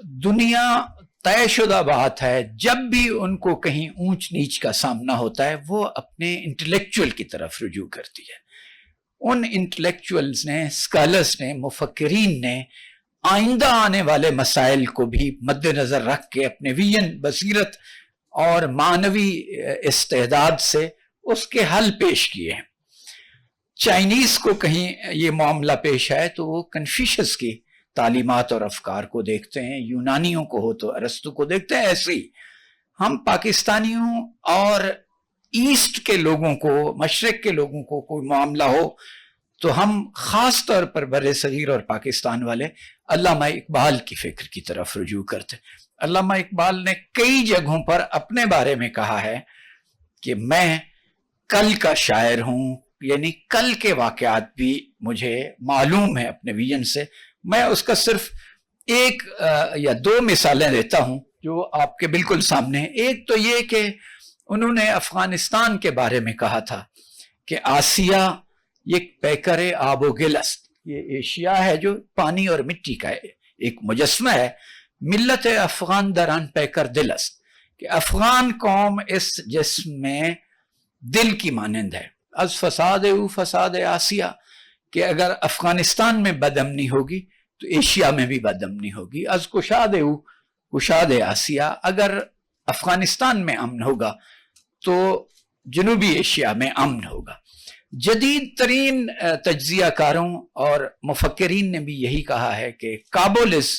दुनिया तय शुदा बात है, जब भी उनको कहीं ऊंच नीच का सामना होता है वो अपने इंटेलेक्चुअल की तरफ रुजू करती है। उन इंटेलेक्चुअल्स ने, स्कॉलर्स ने, मुफक्किरीन ने आइंदा आने वाले मसाइल को भी मद्देनजर रख के अपने विजन, बसीरत और मानवी इस्तेदाद से उसके हल पेश किए हैं। चाइनीज को कहीं ये मामला पेश आए तो वो कन्फ्यूशियस की तालीमात और अफकार को देखते हैं, यूनानियों को हो तो अरस्तु को देखते हैं। ऐसे ही हम पाकिस्तानियों और ईस्ट के लोगों को, मशरक के लोगों को कोई मामला हो तो हम खास तौर पर बरे सगीर और पाकिस्तान वाले अल्लामा इकबाल की फिक्र की तरफ रुजू करते। अल्लामा इकबाल ने कई जगहों पर अपने बारे में कहा है कि मैं कल का शायर हूं, यानी कल के वाकयात भी मुझे मालूम है अपने विजन से। मैं उसका सिर्फ एक या दो मिसालें देता हूं जो आपके बिल्कुल सामने। एक तो ये कि उन्होंने अफगानिस्तान के बारे में कहा था कि आसिया ये पैकर आबो गिलस, ये एशिया है जो पानी और मिट्टी का एक मुजस्मा है। मिल्लत अफगान दरान पैकर दिलस, कि अफगान कौम इस जिस्म में दिल की मानंद है। अज फसाद आसिया, कि अगर अफगानिस्तान में बदअमनी होगी तो एशिया में भी बदअमनी होगी। अज कुशाद आसिया, अगर अफगानिस्तान में अमन होगा तो जनूबी एशिया में अमन होगा। जदीद तरीन तज्जियाकारों और मुफक्किरीन ने भी यही कहा है कि Kabul is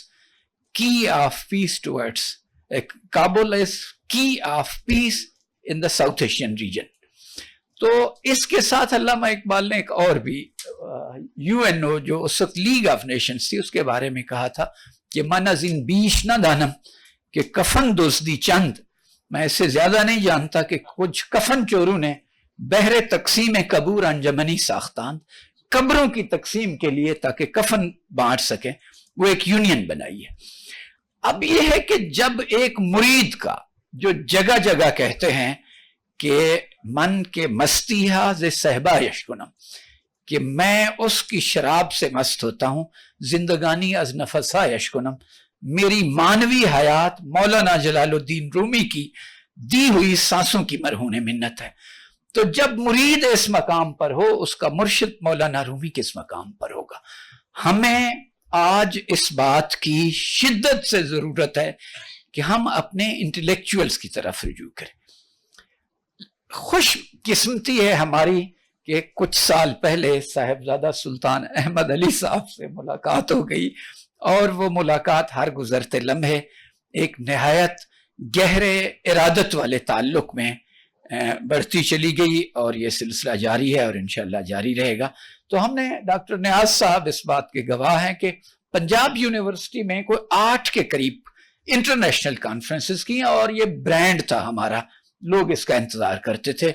key of peace towards, Kabul is key of peace in the South Asian region. तो इसके साथ अल्लामा इकबाल ने एक और भी यूएनओ जो उस वक्त लीग ऑफ नेशंस थी उसके बारे में कहा था कि मनाजिन बीश न दानम, कि कफन दोस्ती चंद, मैं इससे ज्यादा नहीं जानता कि कुछ कफन चोरों ने बहरे तकसीम कबूर अंजमनी साख्तान, कब्रों की तकसीम के लिए ताकि कफन बांट सके, वो एक यूनियन बनाई है। अब यह है कि जब एक मुरीद का, जो जगह जगह कहते हैं कि मन के मस्तीहा जे सहबा यशकुनम, कि मैं उसकी शराब से मस्त होता हूं, जिंदगानी अज नफसा यशकुनम, मेरी मानवी हयात मौलाना जलालुद्दीन रूमी की दी हुई सांसों की मरहून मिन्नत है। तो जब मुरीद इस मकाम पर हो, उसका मुर्शिद मौलाना रूमी किस मकाम पर होगा। हमें आज इस बात की शिद्दत से जरूरत है कि हम अपने इंटेलेक्चुअल्स की तरफ रुजू करें। खुश किस्मती है हमारी कि कुछ साल पहले साहिबजादा सुल्तान अहमद अली साहब से मुलाकात हो गई, और वो मुलाकात हर गुजरते लम्हे एक निहायत गहरे इरादत वाले ताल्लुक में बढ़ती चली गई, और ये सिलसिला जारी है और इंशाअल्लाह जारी रहेगा। तो हमने डॉक्टर नियाज साहब इस बात के गवाह हैं कि पंजाब यूनिवर्सिटी में कोई 8 के करीब इंटरनेशनल कॉन्फ्रेंसेस की, और ये ब्रांड था हमारा, लोग इसका इंतजार करते थे।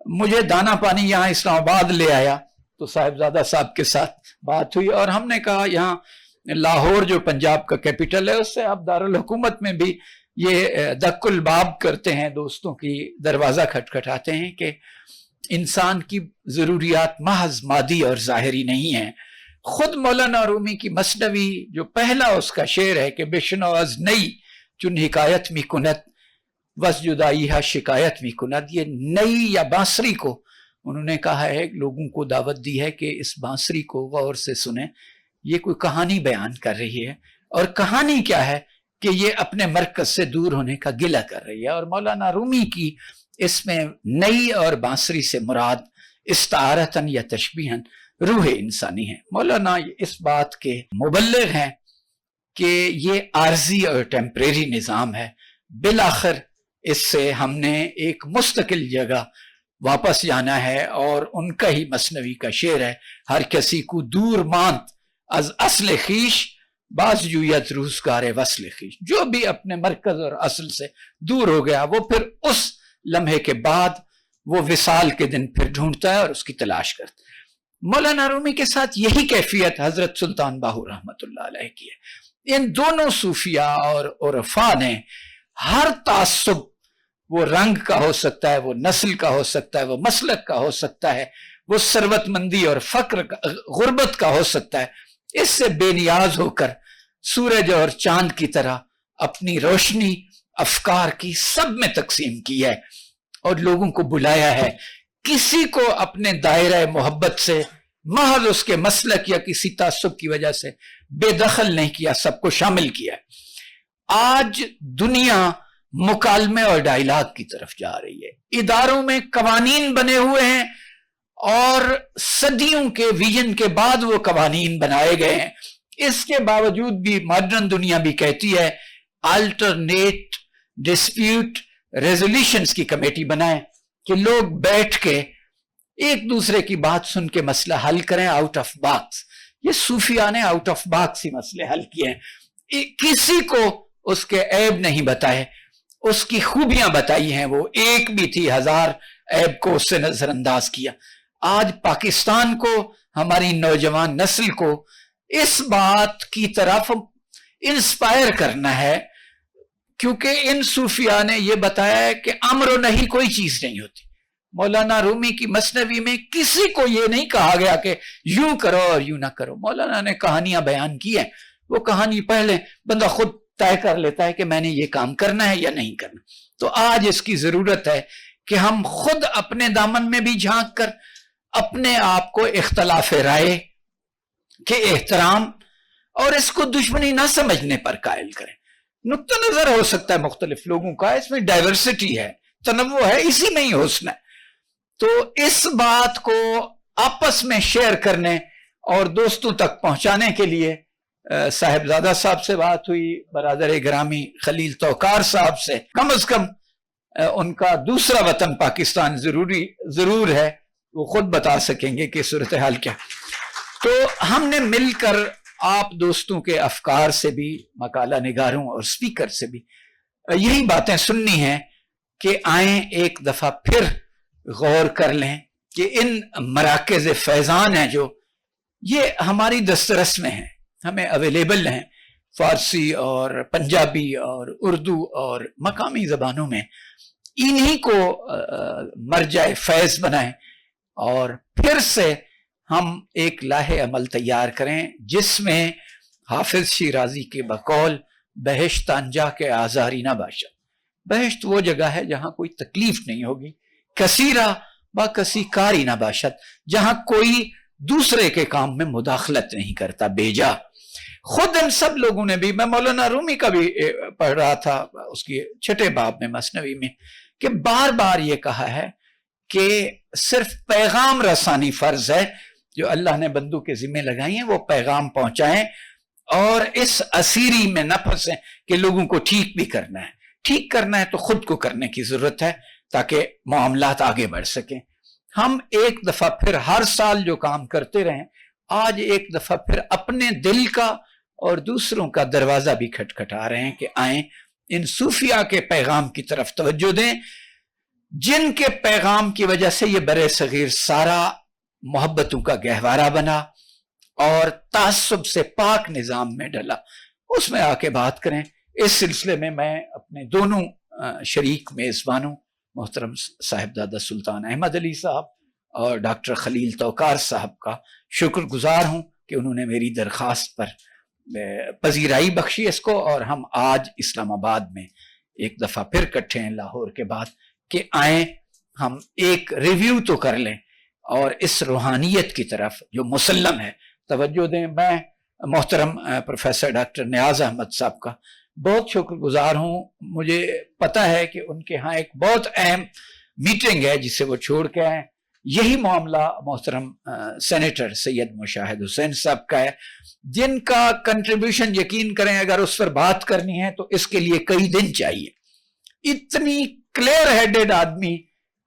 मुझे दाना पानी यहाँ इस्लामाबाद ले आया तो साहिबजादा साहब के साथ बात हुई, और हमने कहा यहाँ लाहौर जो पंजाब का कैपिटल है उससे आप दारुल हुकूमत में भी ये दक्कुल बाब करते हैं, दोस्तों की दरवाजा खटखटाते हैं कि इंसान की जरूरियात महज मादी और जाहिरी नहीं है। खुद मौलाना रूमी की मसनवी जो पहला उसका शेर है कि बिशनवाज नई चुन हिकायत में कुनत वस जुदाई है शिकायत में कुनत, ये नई या बांसुरी को उन्होंने कहा है, लोगों को दावत दी है कि इस बांसुरी को गौर से सुने, ये कोई कहानी बयान कर रही है, और कहानी क्या है कि ये अपने मरकज से दूर होने का गिला कर रही है। और मौलाना रूमी की इसमें नई और बांसुरी से मुराद इस्तारतन या तशबीहन रूह इंसानी है। मौलाना इस बात के मुबल्लिग हैं कि ये आर्जी और टेम्परेरी निज़ाम है, बिलाखिर इससे हमने एक मुस्तकिल जगह वापस जाना है। और उनका ही मसनवी का शेर है, हर किसी को दूर मांत अज असल खीश बास जुयत रूसगार वसल खीश, जो भी अपने मरकज और असल से दूर हो गया वो फिर उस लम्हे के बाद वो विसाल के दिन फिर ढूंढता है और उसकी तलाश करता है। मौलाना रूमी के साथ यही कैफियत हजरत सुल्तान बाहू रहमतुल्लाह अलैह की है। इन दोनों सूफिया और उरफा ने हर तासुब, वो रंग का हो सकता है, वो नस्ल का हो सकता है, वो मसलक का हो सकता है, वो सरवतमंदी और फक्र गुर्बत का हो सकता है, इससे बेनियाज होकर सूरज और चांद की तरह अपनी रोशनी अफकार की सब में तकसीम की है और लोगों को बुलाया है। किसी को अपने दायरा मोहब्बत से महज उसके मसलक या किसी तासुब की वजह से बेदखल नहीं किया, सबको शामिल किया। आज दुनिया मुकालमे और डायलॉग की तरफ जा रही है। इदारों में कवानीन बने हुए हैं और सदियों के विजन के बाद वो कवानीन बनाए गए हैं। इसके बावजूद भी मॉडर्न दुनिया भी कहती है अल्टरनेट डिस्प्यूट रेजोल्यूशंस की कमेटी बनाए कि लोग बैठ के एक दूसरे की बात सुन के मसला हल करें आउट ऑफ बॉक्स। ये सूफिया ने आउट ऑफ बॉक्स ही मसले हल किए हैं। किसी को उसके ऐब नहीं बताए, उसकी खूबियां बताई हैं। वो एक भी थी, 1000 ऐब को उससे नजरअंदाज किया। आज पाकिस्तान को, हमारी नौजवान नस्ल को इस बात की तरफ इंस्पायर करना है, क्योंकि इन सूफिया ने यह बताया है कि अम्र नहीं कोई चीज नहीं होती। मौलाना रूमी की मसनवी में किसी को यह नहीं कहा गया कि यूं करो और यूं ना करो। मौलाना ने कहानियां बयान की है, वो कहानी पहले बंदा खुद तय कर लेता है कि मैंने ये काम करना है या नहीं करना। तो आज इसकी जरूरत है कि हम खुद अपने दामन में भी झांक कर अपने आप को इख्तलाफ राय के एहतराम और इसको दुश्मनी ना समझने पर कायल करें। नुक्ता नजर हो सकता है मुख्तलिफ लोगों का, इसमें डाइवर्सिटी है, तनव्वु है, इसी में ही हुस्न है। तो इस बात को आपस में शेयर करने और दोस्तों तक पहुंचाने के लिए साहिबजादा साहब से बात हुई, बरादर ग्रामी खलील तौकार साहब से कम उनका दूसरा वतन पाकिस्तान जरूर है, वो खुद बता सकेंगे कि सूरत हाल क्या। तो हमने मिलकर आप दोस्तों के अफकार से भी, मकाला निगारों और स्पीकर से भी यही बातें सुननी है कि आए एक दफा फिर गौर कर लें कि इन मराकज़ फैजान हैं जो ये हमारी दस्तरस में हैं, हमें अवेलेबल हैं, फारसी और पंजाबी और उर्दू और मकामी ज़बानों में। इन्हीं को मरजाए फैज़ बनाएं और फिर से हम एक लाहे अमल तैयार करें जिसमें हाफिज शिराजी के बकौल बहिश्त अंजा के आजारी ना बाशा। बहिश्त वो जगह है जहां कोई तकलीफ नहीं होगी, कसीरा व कसी कारी ना बाशत, जहां कोई दूसरे के काम में मुदाखलत नहीं करता बेजा। खुद इन सब लोगों ने भी, मैं मौलाना रूमी का भी पढ़ रहा था उसकी 6 बाब में मसनवी में, कि बार बार ये कहा है कि सिर्फ पैगाम रसानी फर्ज है, जो अल्लाह ने बंदों के जिम्मे लगाई है वो पैगाम पहुंचाएं और इस असीरी में न फंसे कि लोगों को ठीक भी करना है। ठीक करना है तो खुद को करने की जरूरत है ताकि मामलात आगे बढ़ सकें। हम एक दफा फिर हर साल जो काम करते रहें, आज एक दफा फिर अपने दिल का और दूसरों का दरवाजा भी खटखटा रहे हैं कि आए इन सूफिया के पैगाम की तरफ तवज्जो दें, जिनके पैगाम की वजह से ये बरे सगीर सारा मोहब्बतों का गहवारा बना और तासुब से पाक निजाम में डला। उसमें आके बात करें। इस सिलसिले में मैं अपने दोनों शरीक मेजबानों मोहतरम साहिबजादा सुल्तान अहमद अली साहब और डॉक्टर खलील तौकार साहब का शुक्रगुजार हूं कि उन्होंने मेरी दरख्वास्त पर पजीराई बख्शी इसको, और हम आज इस्लामाबाद में एक दफा फिर इकट्ठे हैं लाहौर के बाद कि आए हम एक रिव्यू तो कर लें और इस रूहानियत की तरफ जो मुसल्लम है तवज्जो दें। मैं मोहतरम प्रोफेसर डॉक्टर नियाज अहमद साहब का बहुत शुक्रगुजार हूँ। मुझे पता है कि उनके यहाँ एक बहुत अहम मीटिंग है जिसे वो छोड़ के आए। यही मामला मोहतरम सेनेटर सैयद मुशाहिद हुसैन साहब का है, जिनका कंट्रीब्यूशन यकीन करें अगर उस पर बात करनी है तो इसके लिए कई दिन चाहिए। इतनी क्लियर हेडेड आदमी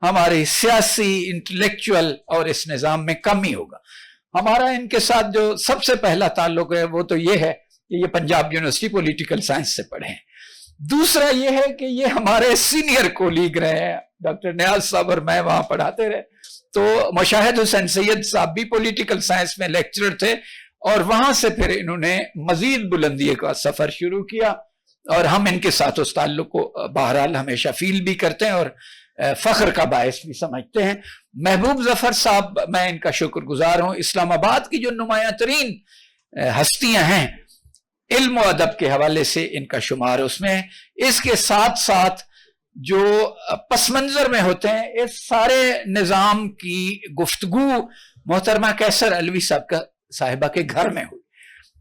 हमारे सियासी इंटेलेक्चुअल और इस निजाम में कम ही होगा। हमारा इनके साथ जो सबसे पहला ताल्लुक है वो तो ये है कि ये पंजाब यूनिवर्सिटी पॉलिटिकल साइंस से पढ़े हैं। दूसरा ये है कि ये हमारे सीनियर कोलीग रहे हैं, डॉक्टर नियाज साहब और मैं वहां पढ़ाते रहे। तो मुशाहिद हुसैन सैयद साहब भी पॉलिटिकल साइंस में लेक्चरर थे और वहां से फिर इन्होंने मजीद बुलंदी का सफर शुरू किया और हम इनके साथ उस ताल्लुक को बहरहाल हमेशा फील भी करते हैं और फख्र का बायस भी समझते हैं। महबूब जफर साहब, मैं इनका शुक्रगुजार हूं। इस्लामाबाद की जो नुमाया तरीन हस्तियां हैं علم و ادب کے حوالے سے ان کا شمار اس میں ہے۔ اس کے ساتھ ساتھ جو پس منظر میں ہوتے ہیں اس سارے نظام کی گفتگو محترمہ کیسر علوی صاحبہ کے گھر میں ہوئی،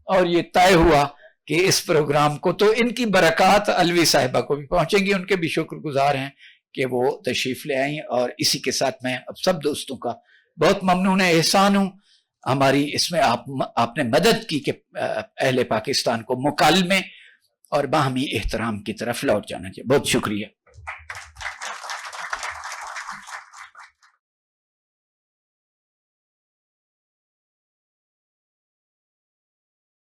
اور یہ طے ہوا کہ اس پروگرام کو تو ان کی برکات علوی صاحبہ کو بھی پہنچیں گی، ان کے بھی شکر گزار ہیں کہ وہ تشریف لے آئیں۔ اور اسی کے ساتھ میں اب سب دوستوں کا بہت ممنون احسان ہوں، ہماری اس میں آپ نے مدد کی کہ اہل پاکستان کو مکالمے اور باہمی احترام کی طرف لوٹ جانا چاہیے۔ بہت شکریہ۔